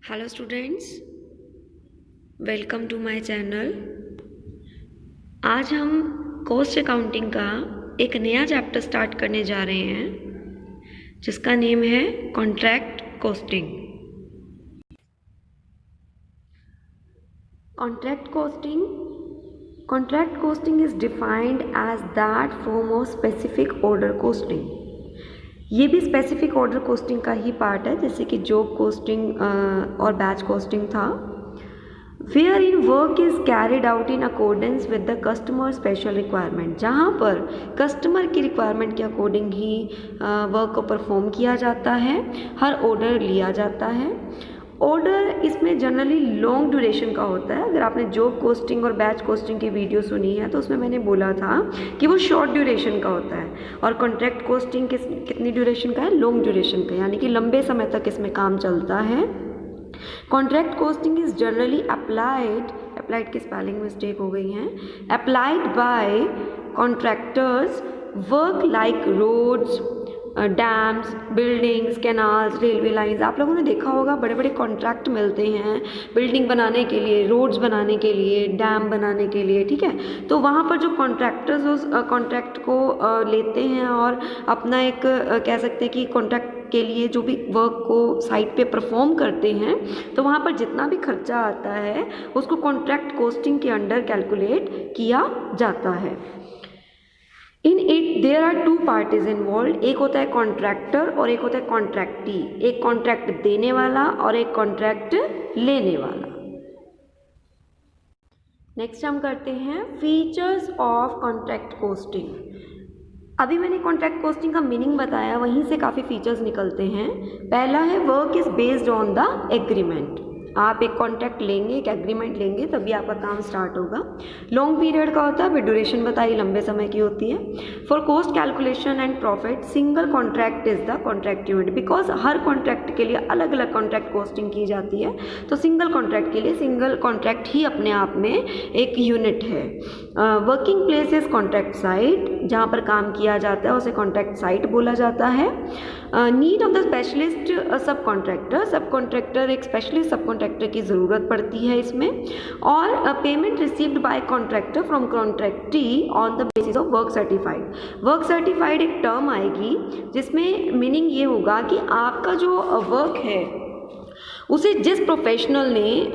Hello students, welcome to my channel. आज हम cost accounting का एक नया चैप्टर स्टार्ट करने जा रहे हैं जिसका नेम है contract costing. Contract costing is defined as that form of specific order costing. ये भी स्पेसिफिक ऑर्डर कोस्टिंग का ही पार्ट है, जैसे कि जॉब कोस्टिंग और बैच कोस्टिंग था। Wherein work is carried out in accordance with the customer special requirement, जहाँ पर कस्टमर की रिक्वायरमेंट के अकॉर्डिंग ही वर्क को परफॉर्म किया जाता है, हर ऑर्डर लिया जाता है। ऑर्डर इसमें जनरली लॉन्ग ड्यूरेशन का होता है। अगर आपने जॉब कोस्टिंग और बैच कोस्टिंग की वीडियो सुनी है तो उसमें मैंने बोला था कि वो शॉर्ट ड्यूरेशन का होता है, और कॉन्ट्रैक्ट कोस्टिंग कितनी ड्यूरेशन का है? लॉन्ग ड्यूरेशन का, यानी कि लंबे समय तक इसमें काम चलता है। Contract costing is generally applied की स्पेलिंग मिस्टेक हो गई है, applied by contractors work like roads, dams, buildings, canals, railway lines. आप लोगों ने देखा होगा बड़े बड़े कॉन्ट्रैक्ट मिलते हैं बिल्डिंग बनाने के लिए, रोड्स बनाने के लिए, डैम बनाने के लिए, ठीक है। तो वहाँ पर जो कॉन्ट्रैक्टर्स उस कॉन्ट्रैक्ट को लेते हैं और अपना एक कह सकते हैं कि कॉन्ट्रैक्ट के लिए जो भी वर्क को साइट पे परफॉर्म करते हैं, तो वहाँ पर जितना भी खर्चा आता है उसको कॉन्ट्रैक्ट कॉस्टिंग के अंडर कैलकुलेट किया जाता है। In it there are two parties involve, एक होता है कॉन्ट्रैक्टर और एक होता है कॉन्ट्रैक्टी। एक कॉन्ट्रैक्ट देने वाला और एक कॉन्ट्रैक्ट लेने वाला। नेक्स्ट हम करते हैं फीचर्स ऑफ कॉन्ट्रैक्ट कॉस्टिंग। अभी मैंने कॉन्ट्रैक्ट कॉस्टिंग का मीनिंग बताया, वहीं से काफ़ी फीचर्स निकलते हैं। पहला है work is based on the agreement. आप एक कॉन्ट्रैक्ट लेंगे, एक एग्रीमेंट लेंगे, तभी आपका काम स्टार्ट होगा। लॉन्ग पीरियड का होता है, फिर ड्यूरेशन बताइए, लंबे समय की होती है। For cost calculation and profit single contract is the contract unit, because her contract के लिए अलग अलग कॉन्ट्रैक्ट कॉस्टिंग की जाती है। तो सिंगल कॉन्ट्रैक्ट के लिए सिंगल कॉन्ट्रैक्ट ही अपने आप में एक यूनिट है। Working place is contract site, जहाँ पर काम किया जाता है उसे कॉन्ट्रैक्ट साइट बोला जाता है। Need of the specialist sub contractor एक स्पेशलिस्ट सब कॉन्ट्रैक्टर की ज़रूरत पड़ती है इसमें। और payment received by contractor from contractee on the basis of work certified. Work certified एक टर्म आएगी जिसमें मीनिंग ये होगा कि आपका जो वर्क है उसे जिस प्रोफेशनल ने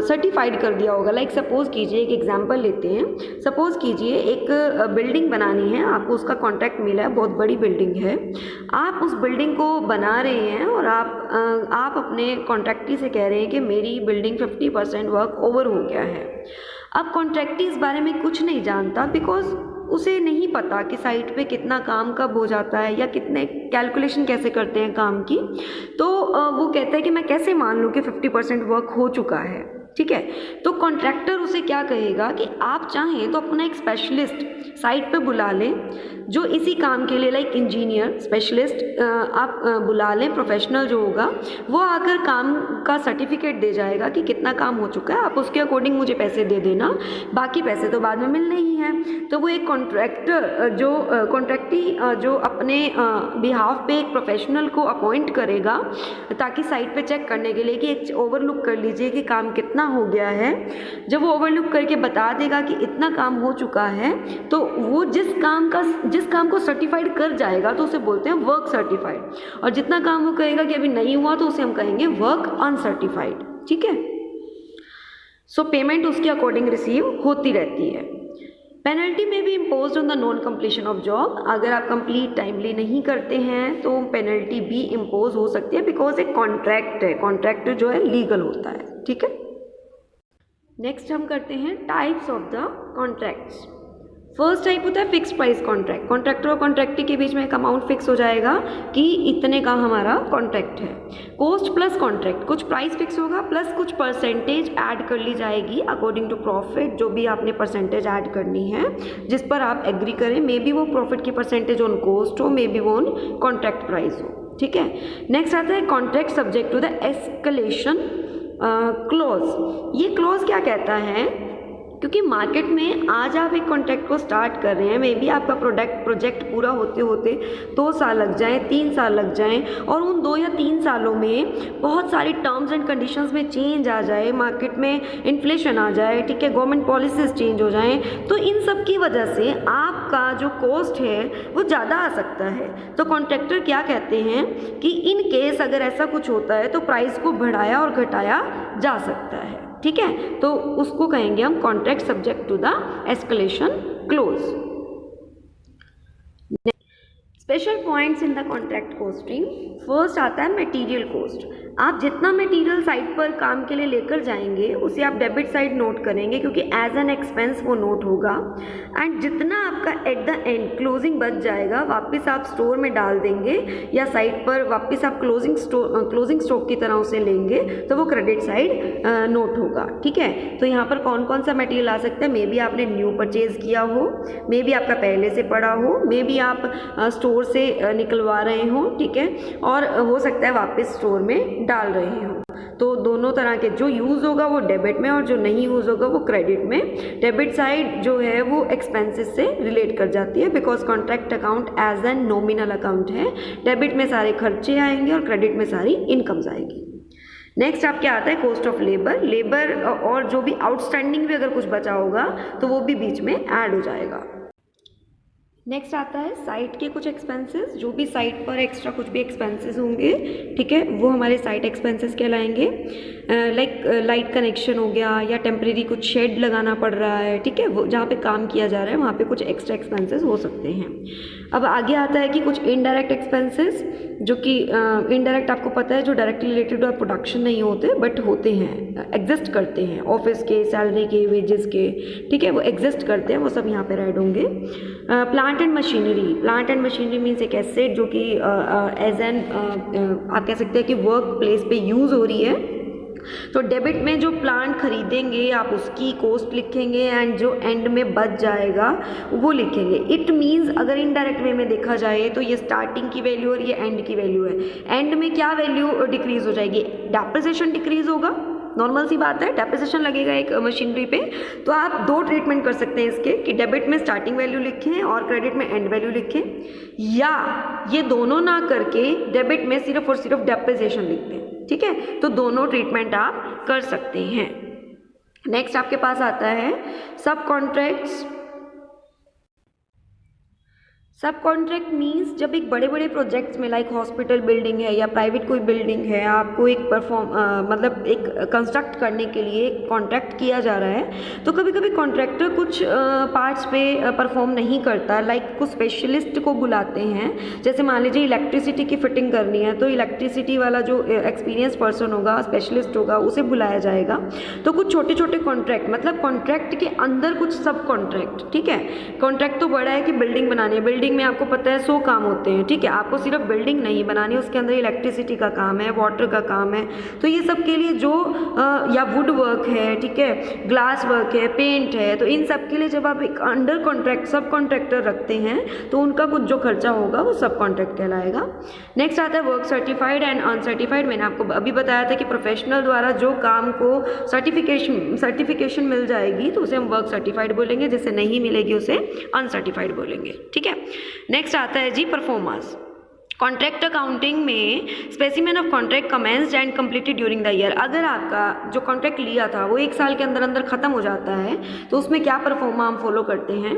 सर्टिफाइड कर दिया होगा। लाइक सपोज़ कीजिए, एक एग्जांपल लेते हैं। सपोज़ कीजिए एक बिल्डिंग बनानी है, आपको उसका कॉन्ट्रैक्ट मिला है, बहुत बड़ी बिल्डिंग है। आप उस बिल्डिंग को बना रहे हैं और आप अपने कॉन्ट्रैक्टी से कह रहे हैं कि मेरी बिल्डिंग 50% वर्क ओवर हो गया है। अब कॉन्ट्रैक्टी इस बारे में कुछ नहीं जानता, बिकॉज उसे नहीं पता कि साइट पे कितना काम कब हो जाता है या कितने कैलकुलेशन कैसे करते हैं काम की। तो वो कहता है कि मैं कैसे मान लूँ कि 50% वर्क हो चुका है, ठीक है। तो कॉन्ट्रैक्टर उसे क्या कहेगा कि आप चाहें तो अपना एक स्पेशलिस्ट साइट पे बुला लें जो इसी काम के लिए, लाइक इंजीनियर स्पेशलिस्ट आप बुला लें, प्रोफेशनल जो होगा वो आकर काम का सर्टिफिकेट दे जाएगा कि कितना काम हो चुका है। आप उसके अकॉर्डिंग मुझे पैसे दे देना, बाकी पैसे तो बाद में मिलने ही हैं। तो वो एक कॉन्ट्रैक्टर जो कॉन्ट्रैक्टी जो अपने बिहाफ पे एक प्रोफेशनल को अपॉइंट करेगा ताकि साइट पे चेक करने के लिए कि एक ओवरलुक कर लीजिए कि काम कितना हो गया है। जब वो ओवरलुक करके बता देगा कि इतना काम हो चुका है, तो वो जिस काम को सर्टिफाइड कर जाएगा तो उसे बोलते हैं वर्क सर्टिफाइड, और जितना काम वो कहेगा कि अभी नहीं हुआ तो उसे हम कहेंगे वर्क अनसर्टिफाइड, ठीक है। सो पेमेंट उसके अकॉर्डिंग रिसीव होती रहती है। पेनल्टी में भी impose on the non completion of job. अगर आप कंप्लीट टाइमली नहीं करते हैं तो पेनल्टी भी इम्पोज हो सकती है, बिकॉज एक कॉन्ट्रैक्ट है, कॉन्ट्रैक्ट जो है लीगल होता है, ठीक है। नेक्स्ट हम करते हैं types of the contracts. First type होता है फिक्स प्राइस कॉन्ट्रैक्ट। कॉन्ट्रैक्टर और कॉन्ट्रैक्टी के बीच में एक अमाउंट फिक्स हो जाएगा कि इतने का हमारा कॉन्ट्रैक्ट है। कॉस्ट प्लस कॉन्ट्रैक्ट, कुछ प्राइस फिक्स होगा प्लस कुछ परसेंटेज ऐड कर ली जाएगी अकॉर्डिंग टू प्रॉफिट। जो भी आपने परसेंटेज ऐड करनी है जिस पर आप एग्री करें, मे बी वो प्रॉफिट की परसेंटेज ऑन कॉस्ट हो, मे बी वो ऑन कॉन्ट्रैक्ट प्राइस हो, ठीक है। नेक्स्ट आता है contract subject to the escalation clause. ये क्लॉज क्या कहता है क्योंकि मार्केट में आज आप एक कॉन्ट्रैक्ट को स्टार्ट कर रहे हैं, मे बी आपका प्रोजेक्ट पूरा होते होते 2 साल लग जाएं, 3 साल लग जाएं, और उन 2 या 3 सालों में बहुत सारी टर्म्स एंड कंडीशंस में चेंज आ जाए, मार्केट में इन्फ्लेशन आ जाए, ठीक है, गवर्नमेंट पॉलिसीज चेंज हो जाएं, तो इन सब की वजह से आपका जो कॉस्ट है वो ज़्यादा आ सकता है। तो कॉन्ट्रैक्टर क्या कहते हैं कि इन केस अगर ऐसा कुछ होता है तो प्राइस को बढ़ाया और घटाया जा सकता है, ठीक है, तो उसको कहेंगे हम contract subject to the escalation clause. Special points in the contract costing, first आता है मटेरियल कॉस्ट। आप जितना मटेरियल साइट पर काम के लिए लेकर जाएंगे उसे आप डेबिट साइड नोट करेंगे, क्योंकि एज एन एक्सपेंस वो नोट होगा, एंड जितना आपका एट द एंड क्लोजिंग बच जाएगा वापस आप स्टोर में डाल देंगे या साइट पर वापस आप क्लोजिंग स्टॉक की तरह उसे लेंगे, तो वो क्रेडिट साइड नोट होगा, ठीक है। तो यहाँ पर कौन कौन सा मटेरियल आ सकता है, मे बी आपने न्यू परचेज किया हो, मे बी आपका पहले से पड़ा हो, मे बी आप स्टोर से निकलवा रहे हो, ठीक है, और हो सकता है वापस स्टोर में डाल रहे हो। तो दोनों तरह के जो यूज़ होगा वो डेबिट में और जो नहीं यूज़ होगा वो क्रेडिट में। डेबिट साइड जो है वो एक्सपेंसेस से रिलेट कर जाती है, because contract account as an nominal account है। डेबिट में सारे खर्चे आएंगे और क्रेडिट में सारी इनकम्स आएगी। नेक्स्ट आप क्या आता है, कॉस्ट ऑफ लेबर और जो भी आउटस्टैंडिंग भी अगर कुछ बचा होगा तो वो भी बीच में ऐड हो जाएगा। नेक्स्ट आता है साइट के कुछ एक्सपेंसेस, जो भी साइट पर एक्स्ट्रा कुछ भी एक्सपेंसेस होंगे, ठीक है, वो हमारे साइट एक्सपेंसेस कहलाएंगे। लाइक लाइट कनेक्शन हो गया या टेम्परेरी कुछ शेड लगाना पड़ रहा है, ठीक है, वो जहाँ पे काम किया जा रहा है वहाँ पे कुछ एक्स्ट्रा एक्सपेंसेस हो सकते हैं। अब आगे आता है कि कुछ इनडायरेक्ट एक्सपेंसेस, जो कि इनडायरेक्ट आपको पता है जो डायरेक्टली रिलेटेड और प्रोडक्शन नहीं होते बट होते हैं, एग्जिस्ट करते हैं, ऑफिस के, सैलरी के, वेजेस के, ठीक है, वो एग्जिस्ट करते हैं, वो सब यहाँ पे ऐड होंगे। प्लांट एंड मशीनरी मीन्स एक एसेट जो कि एज एन आप कह सकते हैं कि वर्क प्लेस पे यूज़ हो रही है। तो डेबिट में जो प्लांट खरीदेंगे आप उसकी कॉस्ट लिखेंगे, एंड जो एंड में बच जाएगा वो लिखेंगे। इट मीन्स अगर इनडायरेक्ट वे में देखा जाए तो ये स्टार्टिंग की वैल्यू और ये एंड की वैल्यू है। एंड में क्या वैल्यू डिक्रीज हो जाएगी, डेप्रिसिएशन डिक्रीज होगा, नॉर्मल सी बात है, डेप्रिसिएशन लगेगा एक मशीनरी पे। तो आप दो ट्रीटमेंट कर सकते हैं इसके, कि डेबिट में स्टार्टिंग वैल्यू लिखें और क्रेडिट में एंड वैल्यू लिखें, या ये दोनों ना करके डेबिट में सिर्फ और सिर्फ डेप्रिसिएशन लिख दें, ठीक है। तो दोनों ट्रीटमेंट आप कर सकते हैं। नेक्स्ट आपके पास आता है सब कॉन्ट्रैक्ट मीन्स जब एक बड़े बड़े प्रोजेक्ट्स में लाइक हॉस्पिटल बिल्डिंग है या प्राइवेट कोई बिल्डिंग है, आपको एक मतलब एक कंस्ट्रक्ट करने के लिए कॉन्ट्रैक्ट किया जा रहा है, तो कभी कभी कॉन्ट्रैक्टर कुछ पार्ट्स पे परफॉर्म नहीं करता, लाइक कुछ स्पेशलिस्ट को बुलाते हैं। जैसे मान लीजिए इलेक्ट्रिसिटी की फिटिंग करनी है, तो इलेक्ट्रिसिटी वाला जो एक्सपीरियंस पर्सन होगा, स्पेशलिस्ट होगा, उसे बुलाया जाएगा। तो कुछ छोटे छोटे कॉन्ट्रैक्ट, मतलब कॉन्ट्रैक्ट के अंदर कुछ सब कॉन्ट्रैक्ट, ठीक है। कॉन्ट्रैक्ट तो बड़ा है कि बिल्डिंग बनानी है, बिल्डिंग में आपको पता है 100 काम होते हैं, ठीक है, आपको सिर्फ बिल्डिंग नहीं बनानी, उसके अंदर इलेक्ट्रिसिटी का काम है, वाटर का काम है। तो ये सब के लिए जो या वुड वर्क है, ठीक है, ग्लास वर्क है, पेंट है, तो इन सब के लिए जब आप एक अंडर कॉन्ट्रैक्ट सब कॉन्ट्रैक्टर रखते हैं तो उनका कुछ जो खर्चा होगा वो सब कॉन्ट्रैक्ट कहलाएगा। नेक्स्ट आता है वर्क सर्टिफाइड एंड अनसर्टिफाइड। मैंने आपको अभी बताया था कि प्रोफेशनल द्वारा जो काम को सर्टिफिकेशन मिल जाएगी तो उसे हम वर्क सर्टिफाइड बोलेंगे, जिसे नहीं मिलेगी उसे अनसर्टिफाइड बोलेंगे, ठीक है। नेक्स्ट आता है जी परफॉर्मेंस। कॉन्ट्रैक्ट अकाउंटिंग में specimen of contract commenced and completed during the year. अगर आपका जो कॉन्ट्रैक्ट लिया था वो 1 साल के अंदर अंदर खत्म हो जाता है तो उसमें क्या परफॉर्मा हम फॉलो करते हैं।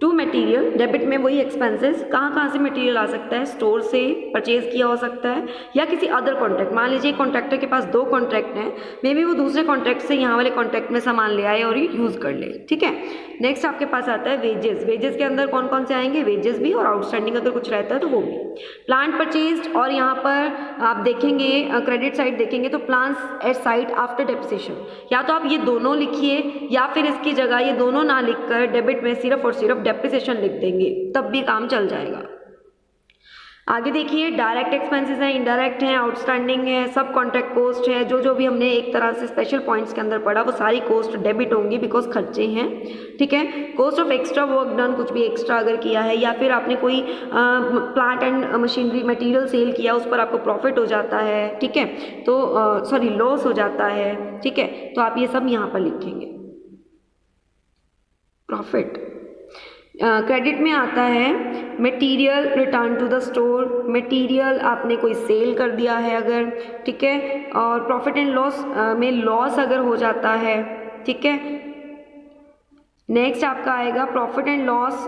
टू मटेरियल, डेबिट में वही एक्सपेंसेस, कहाँ से मटेरियल आ सकता है, स्टोर से परचेज किया हो सकता है या किसी अदर कॉन्ट्रैक्ट। मान लीजिए कॉन्ट्रैक्टर के पास 2 कॉन्ट्रैक्ट हैं, मे बी वो दूसरे कॉन्ट्रैक्ट से यहाँ वाले कॉन्ट्रैक्ट में सामान ले आए और ये यूज़ कर ले, ठीक है। नेक्स्ट आपके पास आता है वेजेस के अंदर कौन कौन से आएंगे, वेजेस भी और आउटस्टैंडिंग अगर कुछ रहता है तो वो भी। प्लांट परचेज्ड, और यहाँ पर आप देखेंगे क्रेडिट साइड देखेंगे तो plants eight site after depreciation, या तो आप ये दोनों लिखिए या फिर इसकी जगह ये दोनों ना लिखकर डेबिट में सिर्फ और सिर्फ डेप्रिसिएशन लिख देंगे, तब भी काम चल जाएगा। आगे देखिए डायरेक्ट एक्सपेंसेस हैं, इनडायरेक्ट हैं, आउटस्टैंडिंग है, सब कॉन्ट्रैक्ट कॉस्ट है, जो भी हमने एक तरह से स्पेशल पॉइंट्स के अंदर पढ़ा वो सारी कॉस्ट डेबिट होंगी बिकॉज खर्चे हैं, ठीक है। Cost of extra work done, कुछ भी एक्स्ट्रा अगर किया है या फिर आपने कोई plant and machinery material sale किया उस पर आपको प्रॉफिट हो जाता है, ठीक है, तो लॉस हो जाता है, ठीक है, तो आप ये सब यहाँ पर लिखेंगे। प्रॉफिट। क्रेडिट में आता है material return to the store, material आपने कोई सेल कर दिया है अगर, ठीक है, और प्रॉफिट एंड लॉस में लॉस अगर हो जाता है, ठीक है। नेक्स्ट आपका आएगा प्रॉफिट एंड लॉस,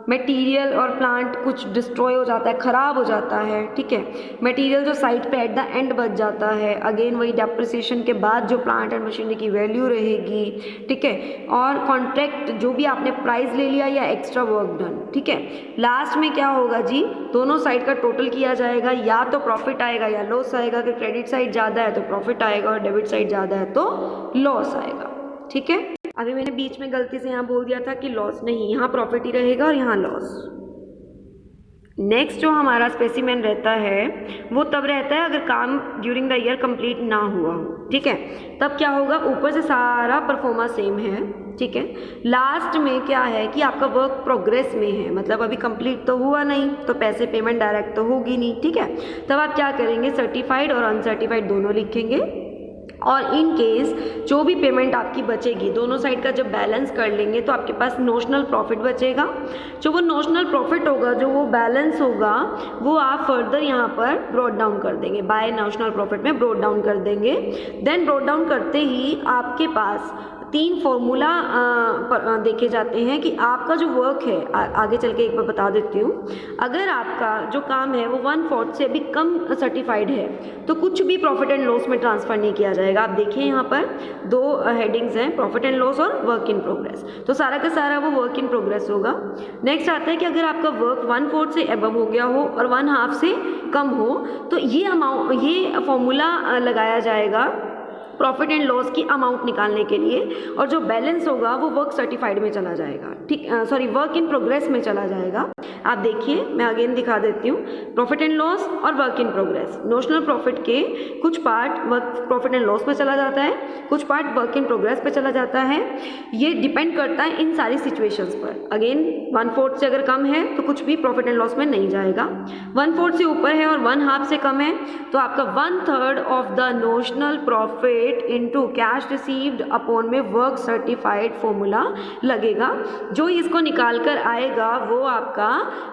मटेरियल और प्लांट कुछ डिस्ट्रॉय हो जाता है, ख़राब हो जाता है, ठीक है। मटेरियल जो साइट पे एट द एंड बच जाता है, अगेन वही डेप्रिसिएशन के बाद जो प्लांट एंड मशीनरी की वैल्यू रहेगी, ठीक है। और कॉन्ट्रैक्ट जो भी आपने प्राइस ले लिया या एक्स्ट्रा वर्क डन, ठीक है। लास्ट में क्या होगा जी, दोनों साइड का टोटल किया जाएगा, या तो प्रॉफिट आएगा या लॉस आएगा। कि क्रेडिट साइड ज़्यादा है तो प्रॉफिट आएगा और डेबिट साइड ज़्यादा है तो लॉस आएगा, ठीक है। अभी मैंने बीच में गलती से यहाँ बोल दिया था कि लॉस नहीं, यहाँ प्रॉफिट ही रहेगा और यहाँ लॉस। नेक्स्ट जो हमारा स्पेसिमेन रहता है वो तब रहता है अगर काम ड्यूरिंग द ईयर कंप्लीट ना हुआ हो, ठीक है। तब क्या होगा, ऊपर से सारा परफॉर्मा सेम है, ठीक है। लास्ट में क्या है कि आपका वर्क प्रोग्रेस में है, मतलब अभी कंप्लीट तो हुआ नहीं तो पैसे पेमेंट डायरेक्ट तो होगी नहीं, ठीक है। तब आप क्या करेंगे, सर्टिफाइड और अनसर्टिफाइड दोनों लिखेंगे, और इन केस जो भी पेमेंट आपकी बचेगी दोनों साइड का जब बैलेंस कर लेंगे तो आपके पास नोशनल प्रॉफिट बचेगा। जो वो नोशनल प्रॉफिट होगा, जो वो बैलेंस होगा, वो आप फर्दर यहाँ पर ब्रॉट डाउन कर देंगे, बाय नोशनल प्रॉफिट में ब्रॉट डाउन कर देंगे। देन ब्रॉट डाउन करते ही आपके पास 3 फॉर्मूला देखे जाते हैं कि आपका जो वर्क है, आगे चल के एक बार बता देती हूँ। अगर आपका जो काम है वो 1/4 से अभी कम सर्टिफाइड है तो कुछ भी प्रॉफिट एंड लॉस में ट्रांसफ़र नहीं किया जाएगा। आप देखिए यहाँ पर 2 हेडिंग्स हैं, प्रॉफिट एंड लॉस और वर्क इन प्रोग्रेस, तो सारा का सारा वो वर्क इन प्रोग्रेस होगा। नेक्स्ट आता है कि अगर आपका वर्क 1/4 से अबव हो गया हो और 1/2 से कम हो तो ये फॉर्मूला लगाया जाएगा प्रॉफिट एंड लॉस की अमाउंट निकालने के लिए, और जो बैलेंस होगा वो वर्क सर्टिफाइड में चला जाएगा, ठीक, सॉरी वर्क इन प्रोग्रेस में चला जाएगा। आप देखिए, मैं अगेन दिखा देती हूँ, प्रॉफिट एंड लॉस और work in progress. Notional profit के कुछ part work profit and loss में चला जाता है, कुछ पार्ट वर्क इन प्रोग्रेस पे चला जाता है। ये डिपेंड करता है इन सारी सिचुएशंस पर। अगेन 1/4 से अगर कम है तो कुछ भी प्रॉफिट एंड लॉस में नहीं जाएगा, 1/4 से ऊपर है और 1/2 से कम है तो आपका 1/3 of the notional profit into cash received upon में वर्क सर्टिफाइड फॉर्मूला लगेगा। जो इसको निकाल कर आएगा वो आपका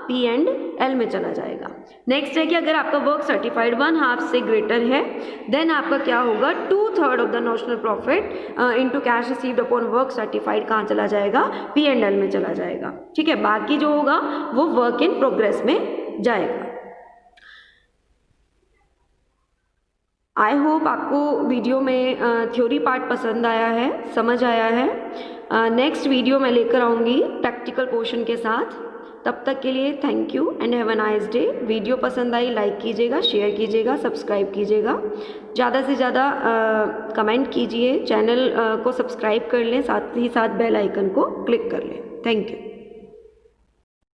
P&L में चला जाएगा। नेक्स्ट है कि अगर आपका वर्क सर्टिफाइड 1/2 से ग्रेटर है देन आपका क्या होगा, 2/3 of the notional profit into cash received upon work certified कहाँ चला जाएगा, P&L में चला जाएगा, ठीक है। बाकी जो होगा वो वर्क इन प्रोग्रेस में जाएगा। आई होप आपको वीडियो में थ्योरी पार्ट पसंद आया है, समझ आया है। नेक्स्ट वीडियो मैं लेकर आऊँगी प्रैक्टिकल पोर्शन के साथ। तब तक के लिए thank you and have a nice day. Video पसंद आई लाइक कीजिएगा, शेयर कीजिएगा, सब्सक्राइब कीजिएगा, ज़्यादा से ज़्यादा कमेंट कीजिए, चैनल को सब्सक्राइब कर लें, साथ ही साथ बेल आइकन को क्लिक कर लें। Thank you.